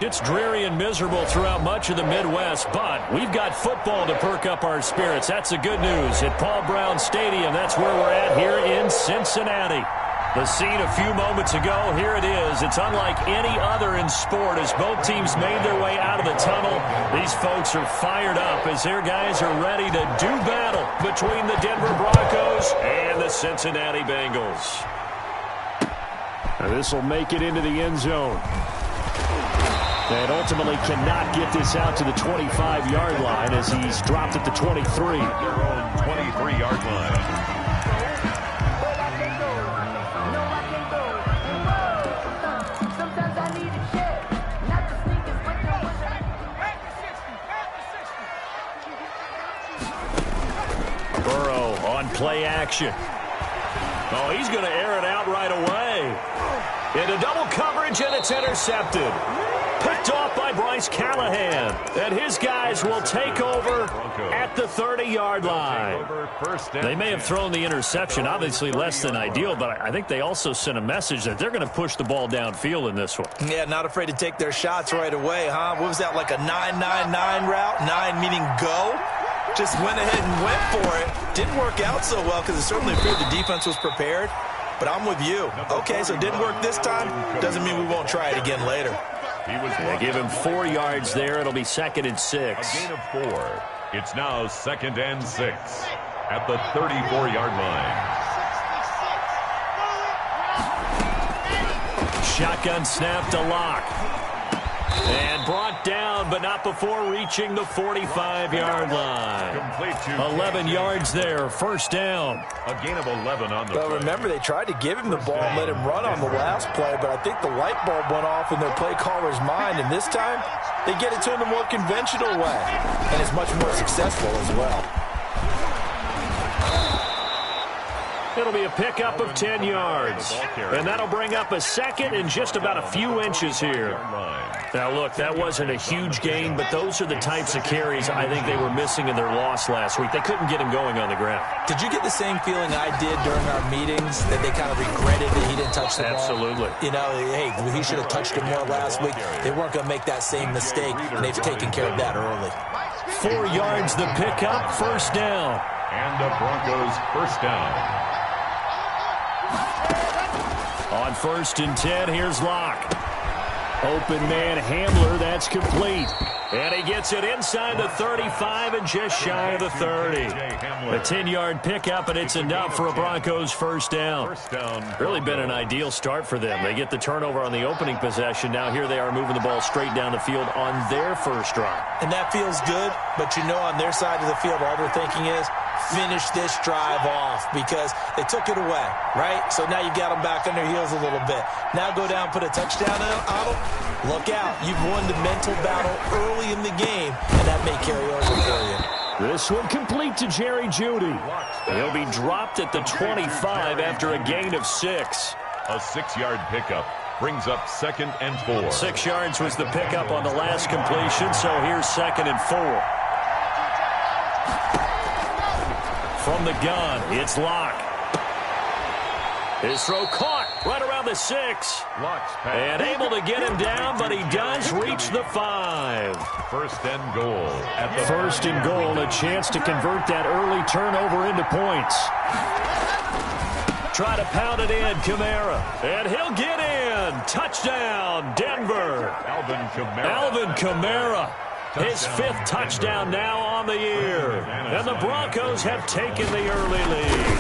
It's dreary and miserable throughout much of the Midwest, but we've got football to perk up our spirits. That's the good news. At Paul Brown Stadium, that's where we're at here in Cincinnati. The scene a few moments ago, here it is. It's unlike any other in sport as both teams made their way out of the tunnel. These folks are fired up as their guys are ready to do battle between the Denver Broncos and the Cincinnati Bengals. This will make it into the end zone. And ultimately cannot get this out to the 25-yard line as he's dropped at the 23. Their own 23-yard line. Burrow on play action. Oh, he's going to air it out right away. Into double coverage, and it's intercepted. Picked off by Bryce Callahan. And his guys will take over at the 30-yard line. They may have thrown the interception, obviously less than ideal, but I think they also sent a message that they're going to push the ball downfield in this one. Yeah, not afraid to take their shots right away, huh? What was that, like a 9-9-9 route? 9 meaning go? Just went ahead and went for it. Didn't work out so well because it certainly appeared the defense was prepared. But I'm with you. Okay, so it didn't work this time. Doesn't mean we won't try it again later. They give him 4 yards there. It'll be 2nd and 6. A gain of 4. It's now 2nd and 6 at the 34-yard line. Shotgun snap to Lock. And brought down, but not before reaching the 45-yard line. Complete to 11 yards there, first down. A gain of 11 on the Well, play. remember, they tried to give him the ball and let him run on the last play, but I think the light bulb went off in their play caller's mind, and this time they get it to him the more conventional way, and it's much more successful as well. It'll be a pickup of 10 yards. And that'll bring up a 2nd and just about a few inches here. Now, look, that wasn't a huge gain, but those are the types of carries I think they were missing in their loss last week. They couldn't get him going on the ground. Did you get the same feeling I did during our meetings, that they kind of regretted that he didn't touch the ball? Absolutely. You know, hey, he should have touched it more last week. They weren't going to make that same mistake, and they've taken care of that early. 4 yards the pickup, first down. And the Broncos first down. On 1st and 10, here's Lock. Open man Hamler, that's complete. And he gets it inside the 35 and just shy of the 30. A 10-yard pickup, and it's enough for a Broncos first down. Really been an ideal start for them. They get the turnover on the opening possession. Now here they are moving the ball straight down the field on their first drive. And that feels good, but you know on their side of the field, all they're thinking is, finish this drive off because they took it away, right? So now you got them back on their heels a little bit. Now go down, put a touchdown on them. Look out. You've won the mental battle early in the game, and that may carry over for you. This one complete to Jerry Jeudy. He'll be dropped at the 25 after a gain of 6. A 6-yard pickup brings up 2nd and 4. 6 yards was the pickup on the last completion, so here's 2nd and 4. From the gun, it's Lock. His throw caught right around the 6. And able to get him down, but he does reach the 5. First and goal. At the 1st and goal, a chance to convert that early turnover into points. Try to pound it in, Kamara. And he'll get in. Touchdown, Denver. Alvin Kamara. His 5th touchdown now on the year. And the Broncos have taken the early lead.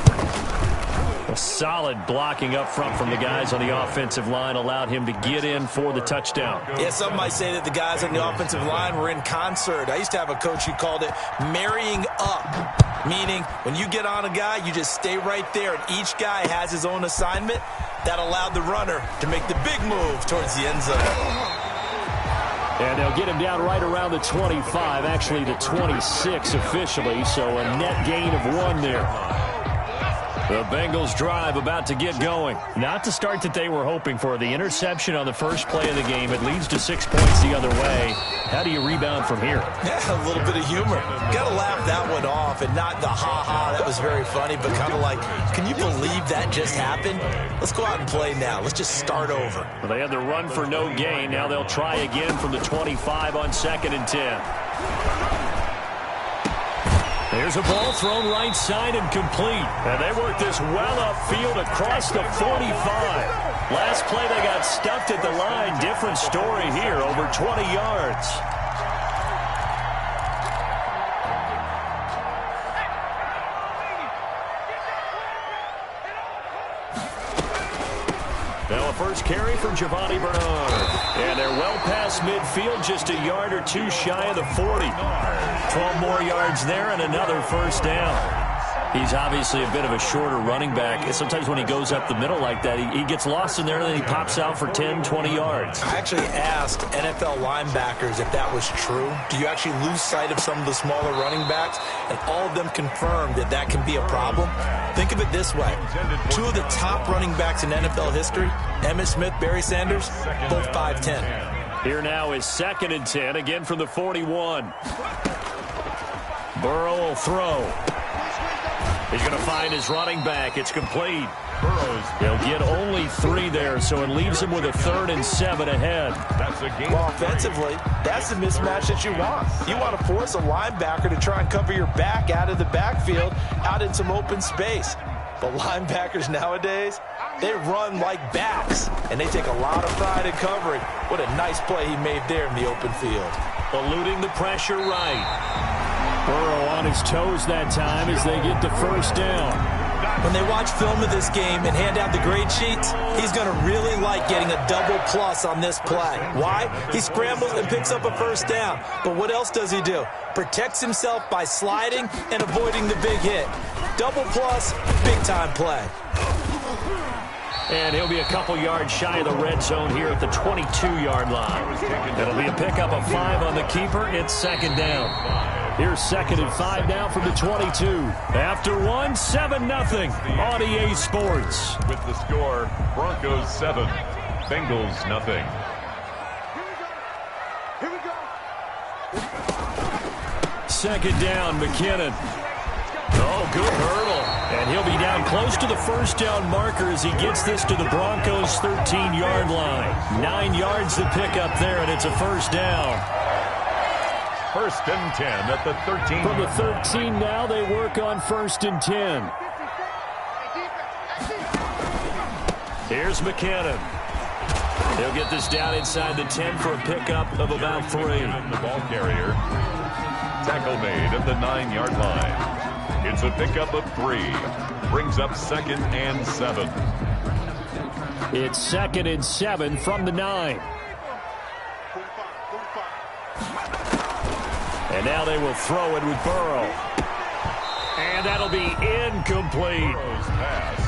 A solid blocking up front from the guys on the offensive line allowed him to get in for the touchdown. Yeah, some might say that the guys on the offensive line were in concert. I used to have a coach who called it marrying up, meaning when you get on a guy, you just stay right there, and each guy has his own assignment. That allowed the runner to make the big move towards the end zone. And they'll get him down right around the 25, actually the 26 officially, so a net gain of 1 there. The Bengals drive about to get going. Not the start that they were hoping for. The interception on the first play of the game, it leads to 6 points the other way. How do you rebound from here? Yeah, a little bit of humor. Got to laugh that one off, and not the ha-ha, that was very funny, but kind of like, can you believe that just happened? Let's go out and play now. Let's just start over. Well, they had the run for no gain. Now they'll try again from the 25 on 2nd and 10. There's a ball thrown right side and complete. And they work this well upfield across the 45. Last play they got stuffed at the line. Different story here, over 20 yards. Now a first carry from Giovanni Bernard. And they're well past midfield, just a yard or two shy of the 40. 12 more yards there and another first down. He's obviously a bit of a shorter running back. Sometimes when he goes up the middle like that, he gets lost in there and then he pops out for 10, 20 yards. I actually asked NFL linebackers if that was true. Do you actually lose sight of some of the smaller running backs? And all of them confirmed that that can be a problem. Think of it this way. Two of the top running backs in NFL history, Emmitt Smith, Barry Sanders, both 5'10". Here now is 2nd and 10, again from the 41. Burrow will throw. He's going to find his running back. It's complete. He'll get only 3 there, so it leaves him with a 3rd and 7 ahead. Well, offensively, that's the mismatch that you want. You want to force a linebacker to try and cover your back out of the backfield, out in some open space. But linebackers nowadays, they run like backs, and they take a lot of pride in covering. What a nice play he made there in the open field. Eluding the pressure right. Burrow on his toes that time as they get the first down. When they watch film of this game and hand out the grade sheets, he's going to really like getting a double plus on this play. Why? He scrambles and picks up a first down. But what else does he do? Protects himself by sliding and avoiding the big hit. Double plus, big-time play. And he'll be a couple yards shy of the red zone here at the 22-yard line. It'll be a pickup of 5 on the keeper. It's 2nd down. Here's 2nd and 5 now from the 22. After 1, 7-0 on EA Sports. With the score, Broncos 7, Bengals nothing. Here we go. 2nd down, McKinnon. Oh, good hurdle. And he'll be down close to the first down marker as he gets this to the Broncos' 13-yard line. 9 yards to pick up there, and it's a first down. 1st and 10 at the 13. From the 13 now, they work on 1st and 10. Here's McKinnon. He'll get this down inside the 10 for a pickup of about 3. The ball carrier. Tackle made at the 9-yard line. It's a pickup of 3. Brings up 2nd and 7. It's 2nd and 7 from the 9. And now they will throw it with Burrow. And that'll be incomplete.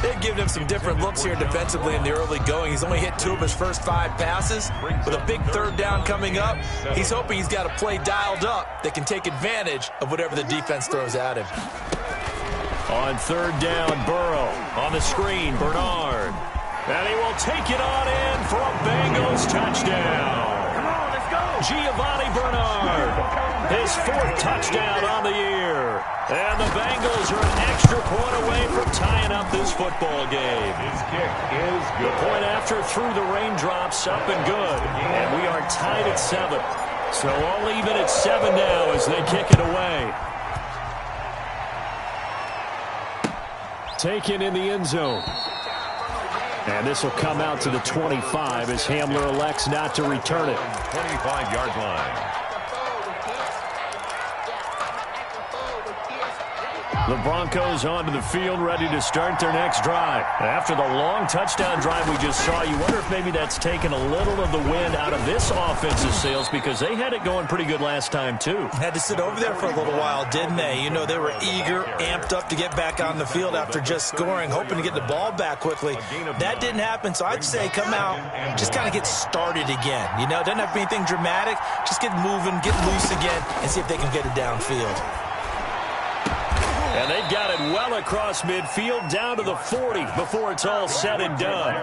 They've given him some different looks here defensively in the early going. He's only hit 2 of his first 5 passes. With a big 3rd down coming up, he's hoping he's got a play dialed up that can take advantage of whatever the defense throws at him. On 3rd down, Burrow. On the screen, Bernard. And he will take it on in for a Bengals touchdown. Come on, let's go. Giovanni Bernard. His 4th touchdown on the year. And the Bengals are an extra point away from tying up this football game. His kick is good. The point after through the raindrops, up and good. And we are tied at 7. So all even at 7 now as they kick it away. Taken in the end zone. And this will come out to the 25 as Hamler elects not to return it. 25-yard line. The Broncos onto the field, ready to start their next drive. After the long touchdown drive we just saw, you wonder if maybe that's taken a little of the wind out of this offensive sails because they had it going pretty good last time, too. Had to sit over there for a little while, didn't they? You know, they were eager, amped up to get back on the field after just scoring, hoping to get the ball back quickly. That didn't happen, so I'd say come out, just kind of get started again. You know, doesn't have to be anything dramatic. Just get moving, get loose again, and see if they can get it downfield. And they've got it well across midfield down to the 40 before it's all said and done.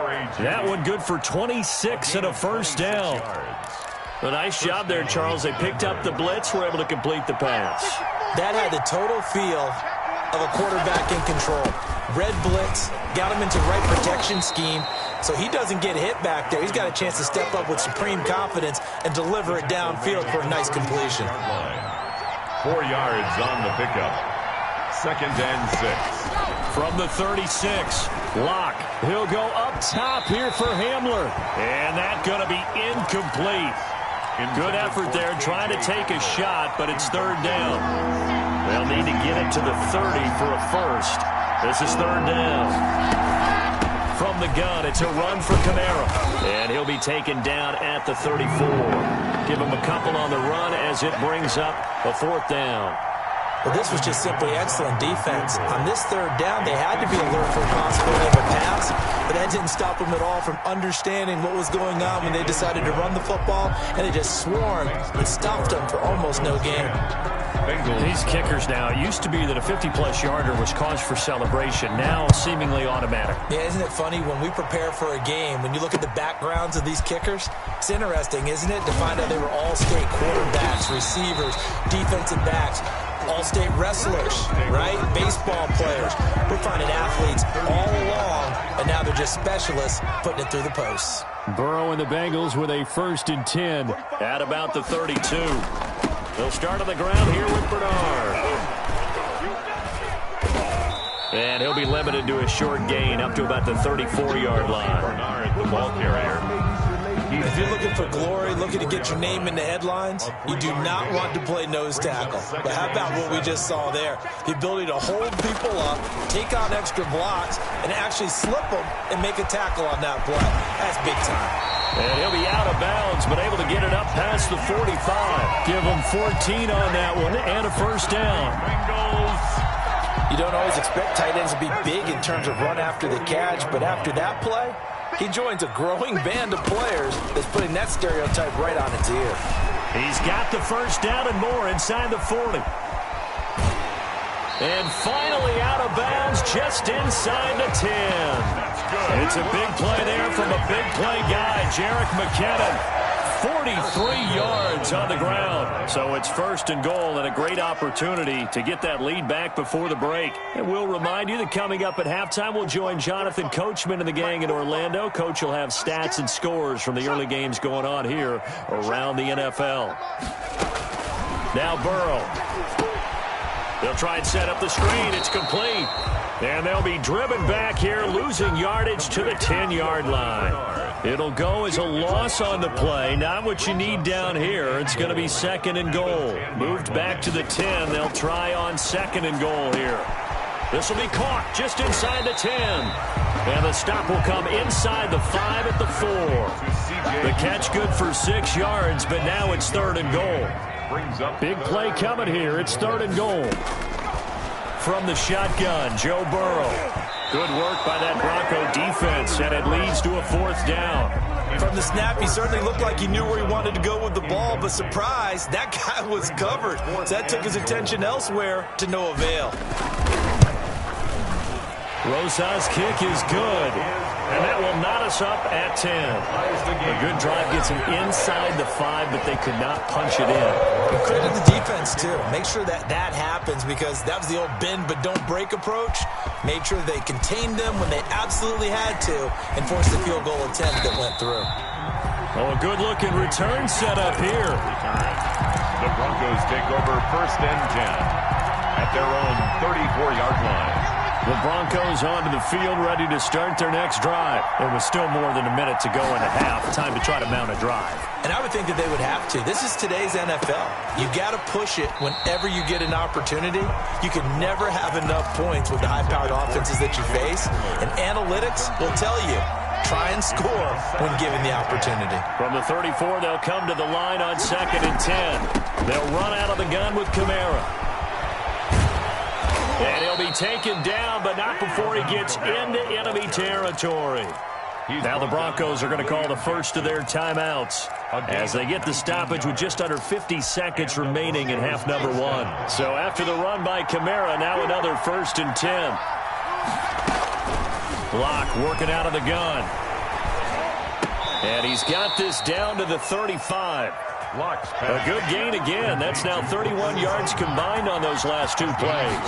That one good for 26 and a first down. A nice job there, Charles. They picked up the blitz, were able to complete the pass. That had the total feel of a quarterback in control. Red blitz, got him into the right protection scheme, so he doesn't get hit back there. He's got a chance to step up with supreme confidence and deliver it downfield for a nice completion. 4 yards on the pickup. 2nd and 6. From the 36, Locke. He'll go up top here for Hamler. And that's going to be incomplete. Good effort there trying to take a shot, but it's 3rd down. They'll need to get it to the 30 for a first. This is 3rd down. From the gun, it's a run for Kamara. And he'll be taken down at the 34. Give him a couple on the run as it brings up a 4th down. Well, this was just simply excellent defense. On this 3rd down, they had to be alert for the possibility of a pass, but that didn't stop them at all from understanding what was going on when they decided to run the football, and they just swarmed and stuffed them for almost no gain. These kickers now, it used to be that a 50-plus yarder was cause for celebration. Now, seemingly automatic. Yeah, isn't it funny when we prepare for a game, when you look at the backgrounds of these kickers, it's interesting, isn't it, to find out they were all-state quarterbacks, receivers, defensive backs, all-state wrestlers, right? Baseball players. We're finding athletes all along, and now they're just specialists putting it through the posts. Burrow and the Bengals with a 1st and 10 at about the 32. They'll start on the ground here with Bernard. And he'll be limited to a short gain up to about the 34-yard line. Bernard, the ball carrier. If you're looking for glory, looking to get your name in the headlines, you do not want to play nose tackle. But how about what we just saw there? The ability to hold people up, take on extra blocks, and actually slip them and make a tackle on that play. That's big time. And he'll be out of bounds, but able to get it up past the 45. Give him 14 on that one and a 1st down. You don't always expect tight ends to be big in terms of run after the catch, but after that play, he joins a growing band of players that's putting that stereotype right on its ear. He's got the 1st down and more inside the 40. And finally out of bounds just inside the 10. It's a big play there from a big play guy, Jerick McKinnon. 43 yards on the ground. So it's 1st and goal and a great opportunity to get that lead back before the break. And we'll remind you that coming up at halftime, we'll join Jonathan Coachman and the gang in Orlando. Coach will have stats and scores from the early games going on here around the NFL. Now Burrow. They'll try and set up the screen. It's complete. And they'll be driven back here, losing yardage to the 10-yard line. It'll go as a loss on the play. Not what you need down here. It's going to be 2nd and goal. Moved back to the 10. They'll try on 2nd and goal here. This will be caught just inside the 10. And the stop will come inside the 5 at the 4. The catch good for 6 yards, but now it's 3rd and goal. Big play coming here. It's 3rd and goal. From the shotgun, Joe Burrow. Good work by that Bronco defense, and it leads to a 4th down. From the snap, he certainly looked like he knew where he wanted to go with the ball, but surprise, that guy was covered. So that took his attention elsewhere to no avail. Rosa's kick is good, and that will knot us up at 10. A good drive gets him inside the 5, but they could not punch it in. Credit the defense, too. Make sure that that happens, because that was the old bend but don't break approach. Made sure they contained them when they absolutely had to and forced the field goal attempt that went through. Oh, a good-looking return set up here. The Broncos take over 1st and 10 at their own 34-yard line. The Broncos onto the field, ready to start their next drive. There was still more than a minute to go in the half. Time to try to mount a drive. And I would think that they would have to. This is today's NFL. You got to push it whenever you get an opportunity. You can never have enough points with the high-powered offenses that you face. And analytics will tell you, try and score when given the opportunity. From the 34, they'll come to the line on 2nd and 10. They'll run out of the gun with Kamara. And he'll be taken down, but not before he gets into enemy territory. Now the Broncos are going to call the first of their timeouts as they get the stoppage with just under 50 seconds remaining in half number 1. So after the run by Kamara, now another 1st and 10. Block working out of the gun. And he's got this down to the 35. A good gain again. That's now 31 yards combined on those last two plays.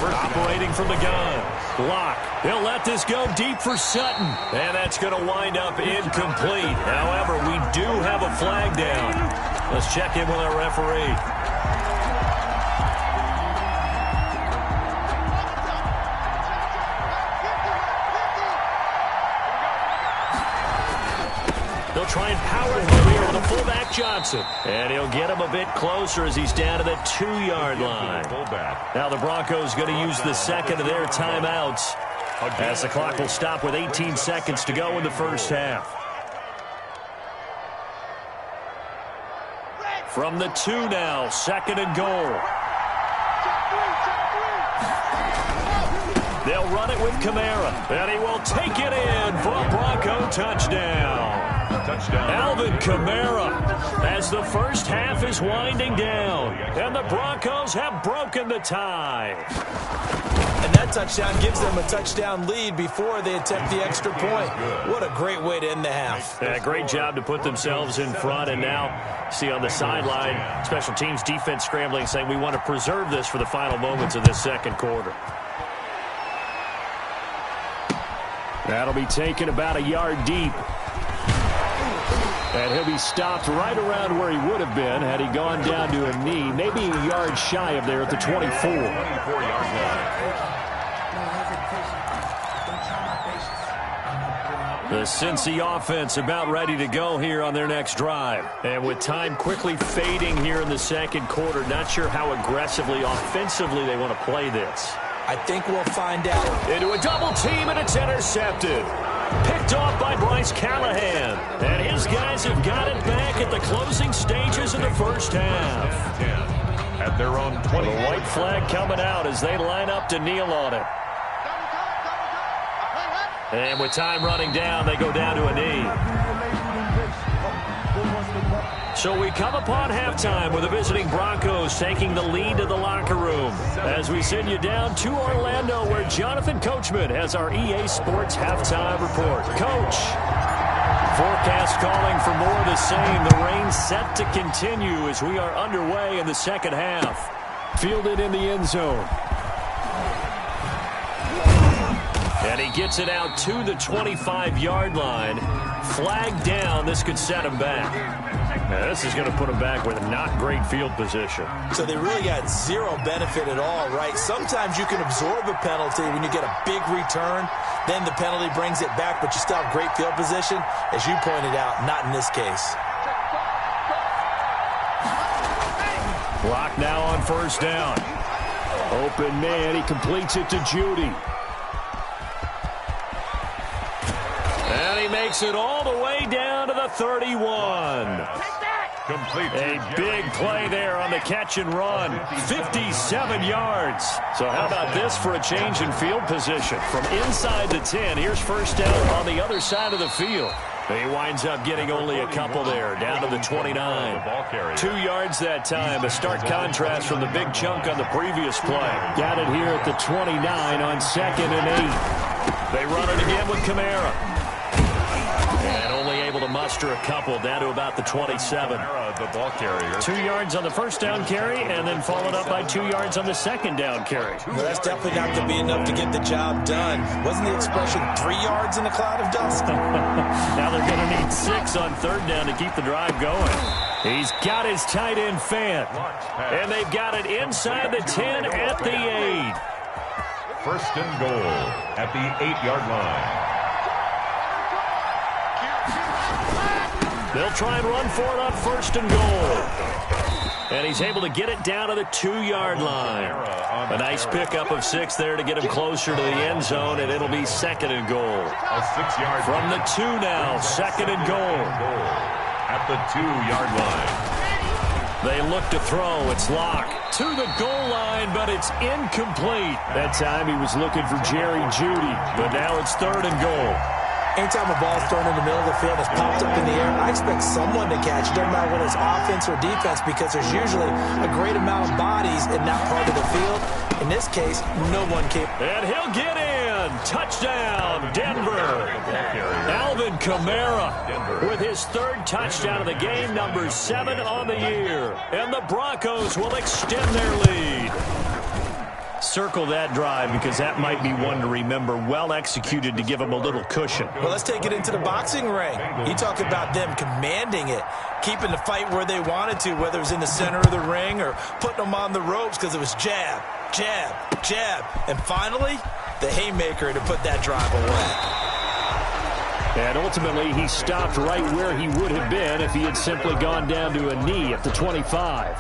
Operating from the gun. Block. He'll let this go deep for Sutton. And that's going to wind up incomplete. However, we do have a flag down. Let's check in with our referee. They'll try and power through here with a fullback Johnson. And he'll get him a bit closer as he's down to the 2-yard line. Now the Broncos going to use the second of their timeouts as the clock will stop with 18 seconds to go in the first half. From the 2 now, 2nd and goal. They'll run it with Kamara, and he will take it in for a Bronco touchdown. Alvin Kamara as the first half is winding down, and the Broncos have broken the tie. And that touchdown gives them a touchdown lead before they attempt the extra point. What a great way to end the half. Yeah, great job to put themselves in front, and now see on the sideline, special teams defense scrambling, saying we want to preserve this for the final moments of this second quarter. That'll be taken about a yard deep. And he'll be stopped right around where he would have been had he gone down to a knee, maybe a yard shy of there at the 24. 24-yard line. The Cincy offense about ready to go here on their next drive. And with time quickly fading here in the second quarter, not sure how aggressively, offensively they want to play this. I think we'll find out. Into a double team, and it's intercepted. Picked off by Bryce Callahan. And his guys have got it back at the closing stages of the first half. At their own 20. The white flag coming out as they line up to kneel on it. And with time running down, they go down to a knee. So we come upon halftime with the visiting Broncos taking the lead to the locker room as we send you down to Orlando where Jonathan Coachman has our EA Sports halftime report. Coach, forecast calling for more of the same. The rain set to continue as we are underway in the second half. Fielded in the end zone. And he gets it out to the 25-yard line. Flag down. This could set him back. Now, this is going to put him back with not great field position. So they really got zero benefit at all, right? Sometimes you can absorb a penalty when you get a big return. Then the penalty brings it back, but you still have great field position. As you pointed out, not in this case. Block now on first down. Open man. He completes it to Judy. And he makes it all the way down to the 31. Complete. A big play there on the catch and run. 57 yards. So how about this for a change in field position? From inside the 10, here's first down on the other side of the field. He winds up getting only a couple there, down to the 29. 2 yards that time, a stark contrast from the big chunk on the previous play. Got it here at the 29 on 2nd and 8. They run it again with Kamara. And only able to muster a couple down to about the 27. The ball carrier. 2 yards on the first down carry and then followed up by 2 yards on the second down carry. Well, that's definitely not going to be enough to get the job done. Wasn't the expression 3 yards in a cloud of dust? Now they're going to need 6 on third down to keep the drive going. He's got his tight end fan. And they've got it inside the 10 at the 8. First and goal at the 8-yard line. They'll try and run for it on first and goal. And he's able to get it down to the 2-yard line. A nice pickup of 6 there to get him closer to the end zone, and it'll be 2nd and goal. A 6-yard from the 2 now, 2nd and goal. At the 2-yard line. They look to throw. It's Locke to the goal line, but it's incomplete. That time he was looking for Jerry Jeudy, but now it's 3rd and goal. Anytime a ball's thrown in the middle of the field and it's popped up in the air, I expect someone to catch it. Doesn't matter whether it's offense or defense, because there's usually a great amount of bodies in that part of the field. In this case, no one came. And he'll get in. Touchdown, Denver. Alvin Kamara with his third touchdown of the game, number 7 on the year. And the Broncos will extend their lead. Circle that drive because that might be one to remember. Well executed to give them a little cushion. Well, let's take it into the boxing ring. You talk about them commanding it, keeping the fight where they wanted to, whether it was in the center of the ring or putting them on the ropes because it was jab, jab, jab. And finally, the haymaker to put that drive away. And ultimately, he stopped right where he would have been if he had simply gone down to a knee at the 25.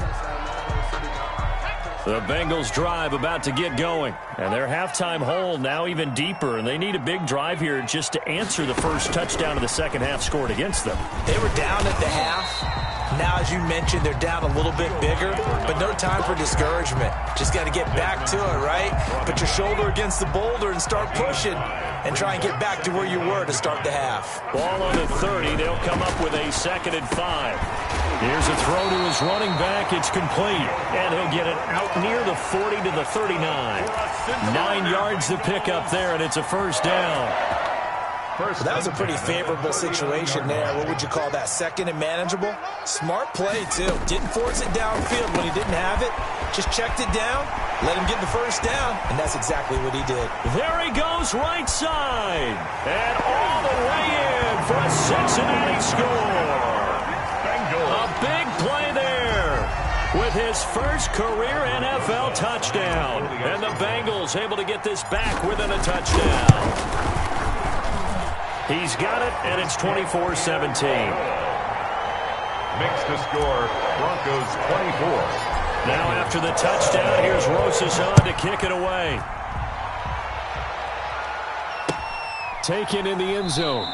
The Bengals drive about to get going. And their halftime hole now even deeper. And they need a big drive here just to answer the first touchdown of the second half scored against them. They were down at the half. Now, as you mentioned, they're down a little bit bigger, but no time for discouragement. Just got to get back to it, right? Put your shoulder against the boulder and start pushing and try and get back to where you were to start the half. Ball on the 30. They'll come up with a 2nd and 5. Here's a throw to his running back. It's complete. And he'll get it out near the 40 to the 39. 9 yards to pick up there, and it's a first down. Well, that was a pretty favorable situation there. What would you call that? 2nd and manageable? Smart play, too. Didn't force it downfield when he didn't have it. Just checked it down, let him get the first down, and that's exactly what he did. There he goes, right side. And all the way in for a Cincinnati score. A big play there with his first career NFL touchdown. And the Bengals able to get this back within a touchdown. He's got it, and it's 24-17. Makes the score, Broncos 24. Now after the touchdown, here's Rosas on to kick it away. Taken in the end zone.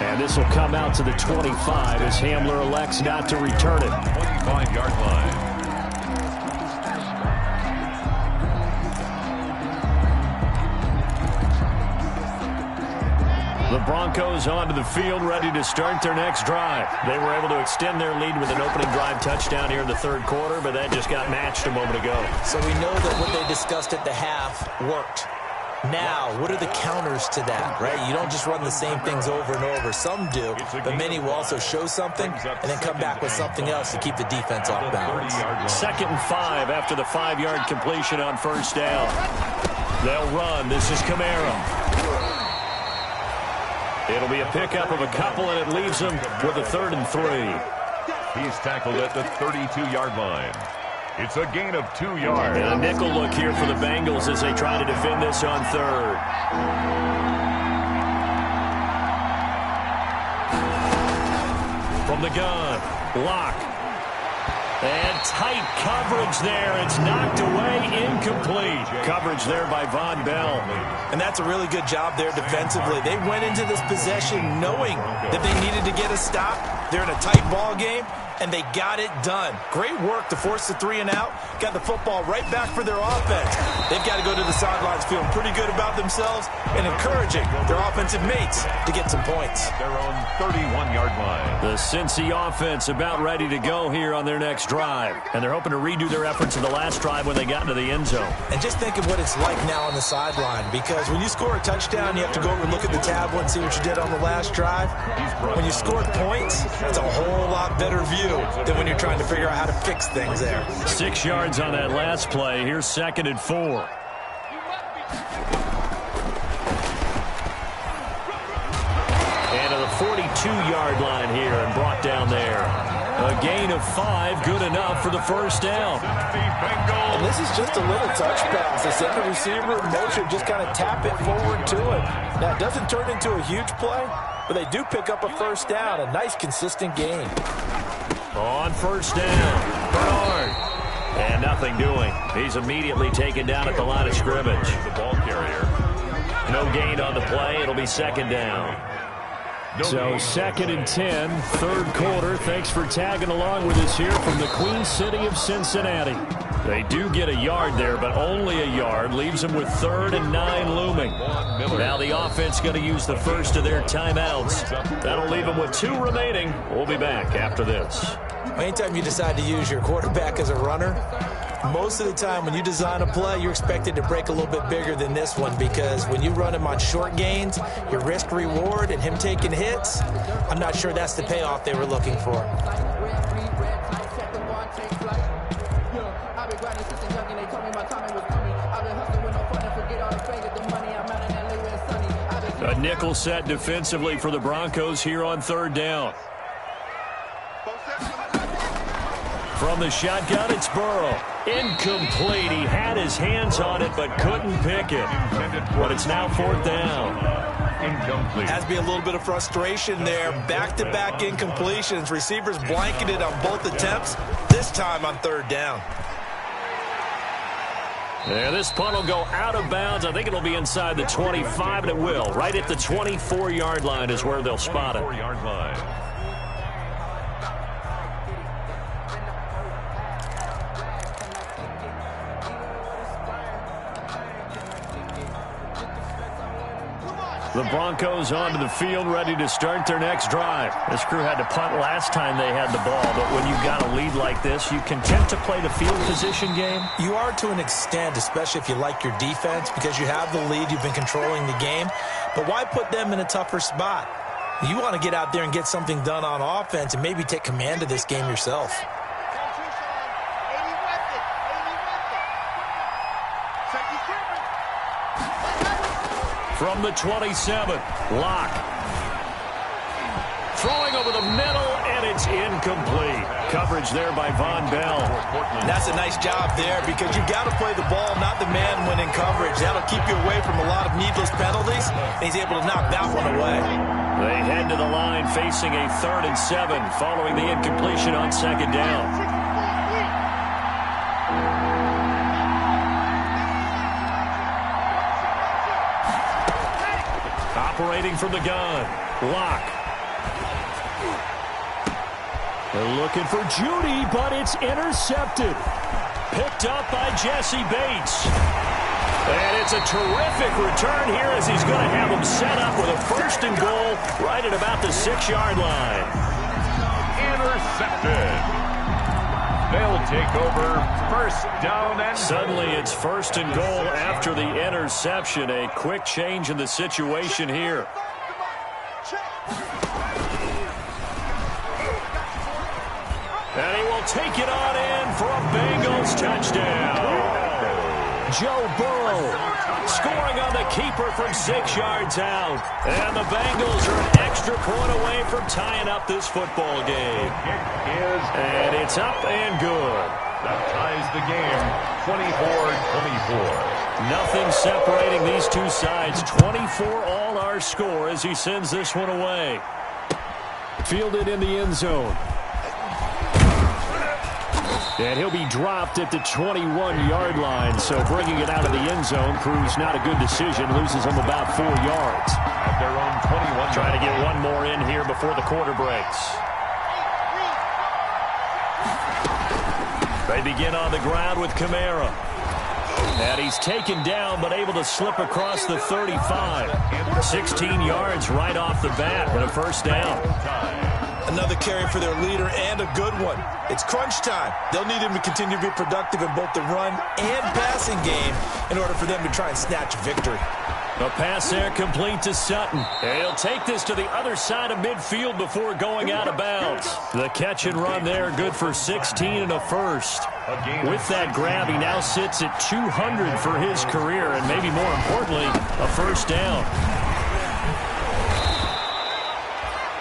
And this will come out to the 25 as Hamler elects not to return it. 25-yard line. The Broncos onto the field, ready to start their next drive. They were able to extend their lead with an opening drive touchdown here in the third quarter, but that just got matched a moment ago. So we know that what they discussed at the half worked. Now, what are the counters to that, right? You don't just run the same things over and over. Some do, but many will also show something and then come back with something else to keep the defense off balance. 2nd and 5 after the 5-yard completion on first down. They'll run. This is Kamara. It'll be a pickup of a couple, and it leaves them with a 3rd and 3. He's tackled at the 32-yard line. It's a gain of 2 yards. And a nickel look here for the Bengals as they try to defend this on 3rd. From the gun, block. And tight coverage there. It's knocked away, incomplete. Coverage there by Von Bell. And that's a really good job there defensively. They went into this possession knowing that they needed to get a stop. They're in a tight ball game, and they got it done. Great work to force the 3 and out. Got the football right back for their offense. They've got to go to the sidelines feeling pretty good about themselves and encouraging their offensive mates to get some points. Their own 31-yard line. The Cincy offense about ready to go here on their next drive. And they're hoping to redo their efforts in the last drive when they got into the end zone. And just think of what it's like now on the sideline, because when you score a touchdown, you have to go over and look at the tablet and see what you did on the last drive. When you scored points, that's a whole lot better view than when you're trying to figure out how to fix things there. 6 yards on that last play. Here's 2nd and 4. And to the 42-yard line here and brought down there. A gain of 5, good enough for the first down. And this is just a little touch pass. They send the receiver in motion, just kind of tap it forward to him. Now, it doesn't turn into a huge play, but they do pick up a first down. A nice, consistent gain. On first down, Bernard. And nothing doing. He's immediately taken down at the line of scrimmage. The ball carrier. No gain on the play. It'll be 2nd down. So 2nd and 10, third quarter. Thanks for tagging along with us here from the Queen City of Cincinnati. They do get a yard there, but only a yard. Leaves them with 3rd and 9 looming. Now the offense going to use the first of their timeouts. That'll leave them with 2 remaining. We'll be back after this. Anytime you decide to use your quarterback as a runner, most of the time when you design a play, you're expected to break a little bit bigger than this one, because when you run him on short gains, your risk-reward and him taking hits, I'm not sure that's the payoff they were looking for. A nickel set defensively for the Broncos here on 3rd down. From the shotgun, it's Burrow. Incomplete. He had his hands on it but couldn't pick it. But it's now 4th down. Incomplete. Has to be a little bit of frustration there. Back-to-back incompletions. Receivers blanketed on both attempts, this time on 3rd down. Yeah, this punt will go out of bounds. I think it'll be inside the 25, and it will. Right at the 24-yard line is where they'll spot it. 24-yard line. The Broncos onto the field, ready to start their next drive. This crew had to punt last time they had the ball, but when you've got a lead like this, you content to play the field position game? You are to an extent, especially if you like your defense, because you have the lead, you've been controlling the game. But why put them in a tougher spot? You want to get out there and get something done on offense and maybe take command of this game yourself. From the 27, Locke. Throwing over the middle, and it's incomplete. Coverage there by Von Bell. That's a nice job there, because you've got to play the ball, not the man when in coverage. That'll keep you away from a lot of needless penalties, and he's able to knock that one away. They head to the line facing a 3rd and 7 following the incompletion on 2nd down. Operating from the gun, Locke. They're looking for Judy, but it's intercepted. Picked up by Jesse Bates. And it's a terrific return here as he's going to have him set up with a 1st and goal right at about the 6-yard line. Intercepted. They'll take over 1st down and suddenly it's 1st and goal after the interception. A quick change in the situation here. And he will take it on in for a Bengals touchdown. Joe Burrow scoring on the keeper from 6 yards out. And the Bengals are an extra point away from tying up this football game. And it's up and good. That ties the game, 24-24. Nothing separating these two sides. 24 all our score as he sends this one away. Fielded in the end zone. And he'll be dropped at the 21-yard line, so bringing it out of the end zone proves not a good decision. Loses him about 4 yards. At their own 21. Trying to get one more in here before the quarter breaks. They begin on the ground with Kamara. And he's taken down, but able to slip across the 35. 16 yards right off the bat and a 1st down. Another carry for their leader and a good one. It's crunch time. They'll need him to continue to be productive in both the run and passing game in order for them to try and snatch a victory. A pass there complete to Sutton. And he'll take this to the other side of midfield before going out of bounds. The catch and run there, good for 16 and a 1st. With that grab, he now sits at 200 for his career, and maybe more importantly, a 1st down.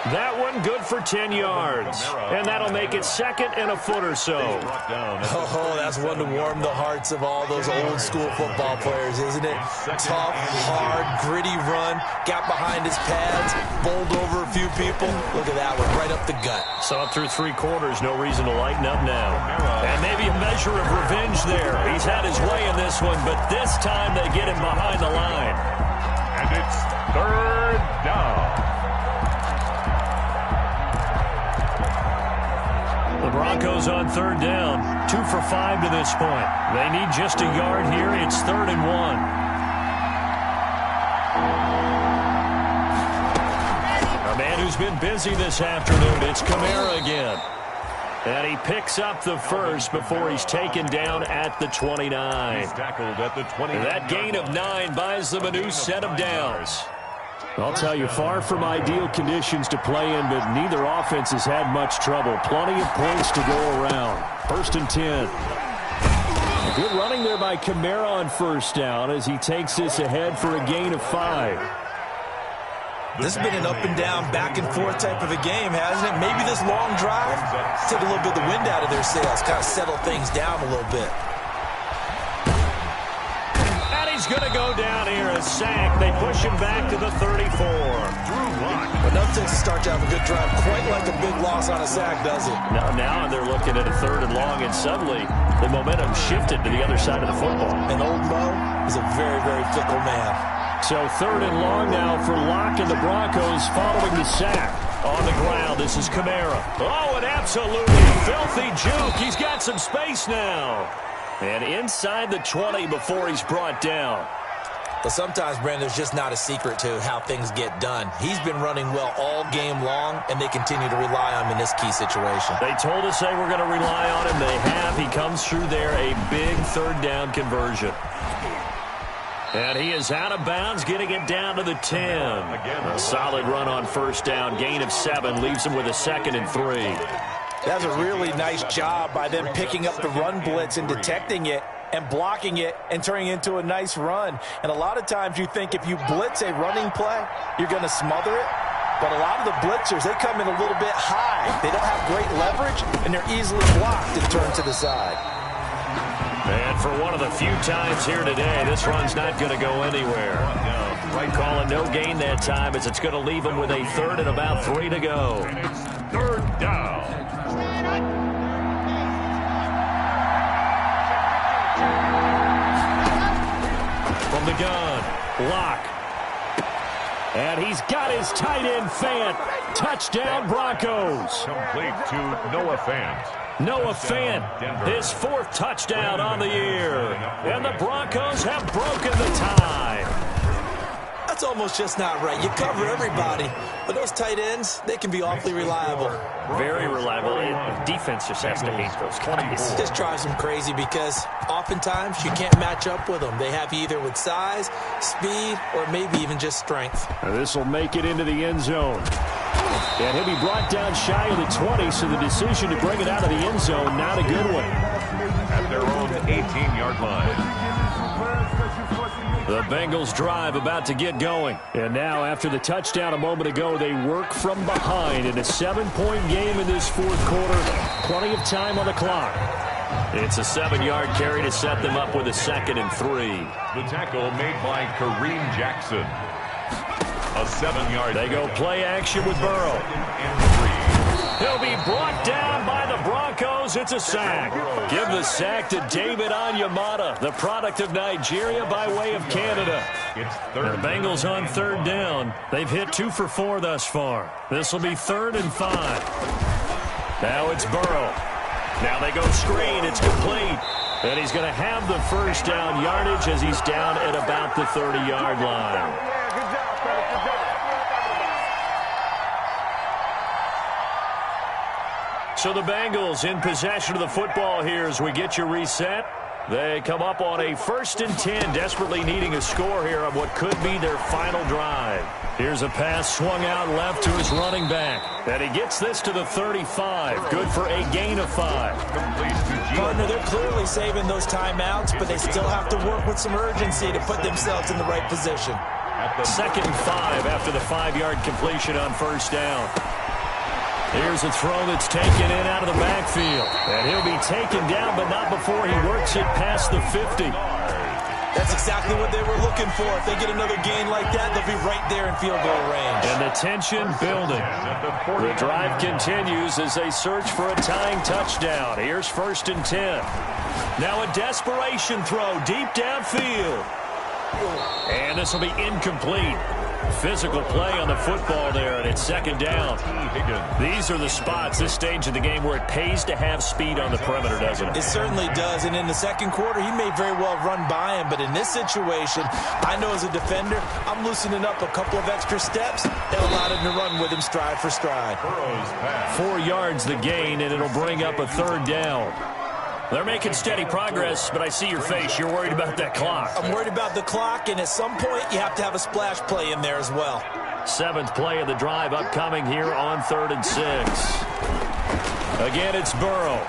That one good for 10 yards. And that'll make it 2nd and a foot or so. Oh, that's one to warm the hearts of all those old school football players, isn't it? Tough, hard, gritty run. Got behind his pads, bowled over a few people. Look at that one, right up the gut. So up through 3 quarters, no reason to lighten up now. And maybe a measure of revenge there. He's had his way in this one, but this time they get him behind the line. And it's 3rd down. The Broncos on third down. 2 for 5 to this point. They need just a yard here. It's 3rd and 1. A man who's been busy this afternoon. It's Kamara again. And he picks up the first before he's taken down at the 29. He's tackled at the 29. That gain of 9 buys them a new set of downs. I'll tell you, far from ideal conditions to play in, but neither offense has had much trouble. Plenty of points to go around. 1st and 10. Good running there by Kamara on first down as he takes this ahead for a gain of 5. This has been an up-and-down, back-and-forth type of a game, hasn't it? Maybe this long drive took a little bit of the wind out of their sails, kind of settle things down a little bit. And he's going to go down here, a sack. They push him back to the 34. Enough to start to have a good drive, quite like a big loss on a sack, does it? Now they're looking at a 3rd and long, and suddenly the momentum shifted to the other side of the football. And old Mo is a very, very fickle man. So 3rd and long now for Locke and the Broncos following the sack. On the ground, this is Kamara. Oh, an absolutely filthy juke. He's got some space now. And inside the 20 before he's brought down. But sometimes, Brandon, there's just not a secret to how things get done. He's been running well all game long, and they continue to rely on him in this key situation. They told us they were going to rely on him. They have. He comes through there, a big 3rd down conversion. And he is out of bounds, getting it down to the 10. A solid run on first down. Gain of 7 leaves him with a 2nd and 3. That's a really nice job by them picking up the run blitz and detecting it and blocking it and turning it into a nice run. And a lot of times you think if you blitz a running play, you're going to smother it. But a lot of the blitzers, they come in a little bit high. They don't have great leverage, and they're easily blocked and turned to the side. And for one of the few times here today, this run's not going to go anywhere. Right, calling no gain that time as it's going to leave him with a 3rd and about 3 to go. And it's 3rd down. From the gun, Locke. And he's got his tight end Fant. Touchdown, Broncos. Complete to Noah Fant. Noah Fant, his 4th touchdown on the year. And the Broncos have broken the tie. That's almost just not right. You cover everybody, but those tight ends, they can be awfully reliable. Very reliable. Defense just has to hate those guys. It just drives them crazy because oftentimes you can't match up with them. They have you either with size, speed, or maybe even just strength. This will make it into the end zone. And he'll be brought down shy of the 20, so the decision to bring it out of the end zone, not a good one. At their own 18-yard line. The Bengals drive about to get going. And now, after the touchdown a moment ago, they work from behind in a 7-point game in this 4th quarter. Plenty of time on the clock. It's a 7-yard carry to set them up with a 2nd and 3. The tackle made by Kareem Jackson. A 7-yard. They go play action with Burrow. He'll be brought down by the Broncos. It's a sack. Give the sack to David Onyemata, the product of Nigeria by way of Canada. The Bengals on 3rd down. They've hit 2 for 4 thus far. This will be 3rd and 5. Now it's Burrow. Now they go screen. It's complete. And he's going to have the first down yardage as he's down at about the 30-yard line. So the Bengals in possession of the football here as we get you reset. They come up on a 1st and 10, desperately needing a score here on what could be their final drive. Here's a pass swung out left to his running back. And he gets this to the 35. Good for a gain of 5. Partner, they're clearly saving those timeouts, but they still have to work with some urgency to put themselves in the right position. 2nd and 5 after the 5-yard completion on first down. Here's a throw that's taken in out of the backfield. And he'll be taken down, but not before he works it past the 50. That's exactly what they were looking for. If they get another gain like that, they'll be right there in field goal range. And the tension building. The drive continues as they search for a tying touchdown. Here's 1st and 10. Now a desperation throw deep downfield. And this will be incomplete. Physical play on the football there, and it's second down. These are the spots, this stage of the game, where it pays to have speed on the perimeter, doesn't it? It certainly does, and in the second quarter, he may very well run by him, but in this situation, I know as a defender, I'm loosening up a couple of extra steps that allowed him to run with him stride for stride. 4 yards the gain, and it'll bring up a third down. They're making steady progress, but I see your face. You're worried about that clock. I'm worried about the clock, and at some point, you have to have a splash play in there as well. 7th play of the drive upcoming here on 3rd and 6. Again, it's Burrow.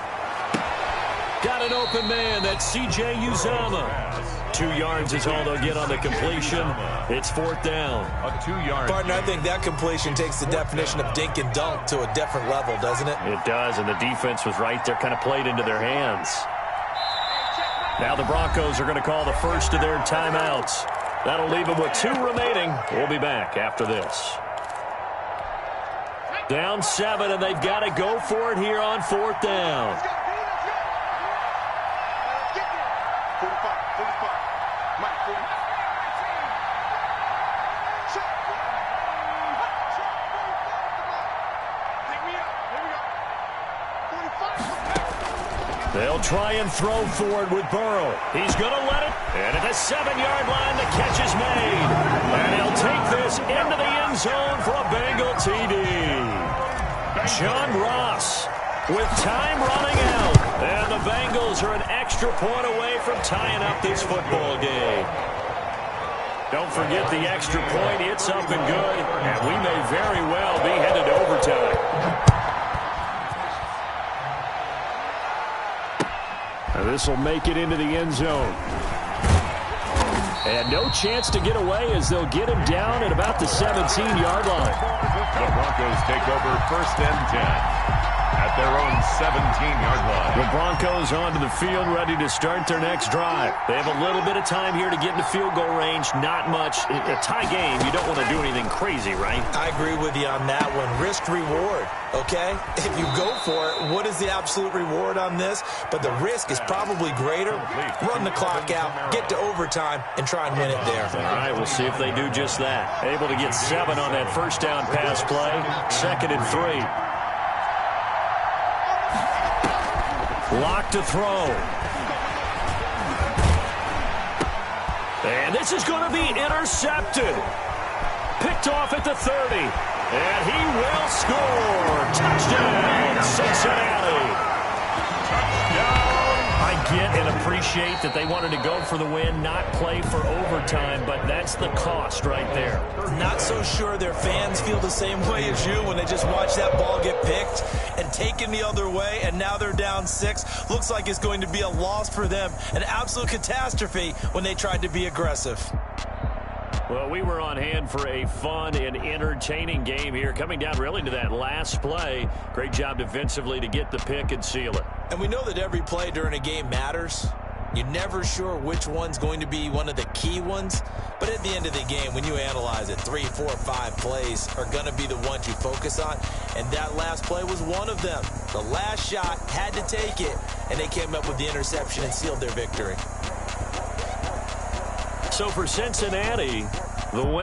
Got an open man. That's C.J. Uzomah. 2 yards is all they'll get on the completion. It's 4th down. A 2-yard. Partner, I think that completion takes the definition of dink and dunk to a different level, doesn't it? It does, and the defense was right there, kind of played into their hands. Now the Broncos are going to call the first of their timeouts. That'll leave them with 2 remaining. We'll be back after this. Down 7, and they've got to go for it here on 4th down. They'll try and throw forward with Burrow. He's going to let it. And at the 7-yard line, the catch is made. And he'll take this into the end zone for a Bengal TD. John Ross with time running out. And the Bengals are an extra point away from tying up this football game. Don't forget the extra point. It's up and good. And we may very well be headed to overtime. This will make it into the end zone. And no chance to get away as they'll get him down at about the 17-yard line. The Broncos take over 1st and 10 at their own 17-yard line. The Broncos onto the field, ready to start their next drive. They have a little bit of time here to get into field goal range. Not much. A tie game, you don't want to do anything crazy, right? I agree with you on that one. Risk-reward, okay? If you go for it, what is the absolute reward on this? But the risk is probably greater. Run the clock out, get to overtime, and try and win it there. All right, we'll see if they do just that. Able to get 7 on that first down pass play. 2nd and 3. Lock to throw. And this is going to be intercepted. Picked off at the 30. And he will score. Touchdown, Cincinnati. I get and appreciate that they wanted to go for the win, not play for overtime, but that's the cost right there. Not so sure their fans feel the same way as you when they just watch that ball get picked and taken the other way, and now they're down 6. Looks like it's going to be a loss for them, an absolute catastrophe when they tried to be aggressive. Well, we were on hand for a fun and entertaining game here, coming down really to that last play. Great job defensively to get the pick and seal it. And we know that every play during a game matters. You're never sure which one's going to be one of the key ones. But at the end of the game, when you analyze it, 3, 4, 5 plays are going to be the ones you focus on. And that last play was one of them. The last shot had to take it, and they came up with the interception and sealed their victory. So for Cincinnati, the win.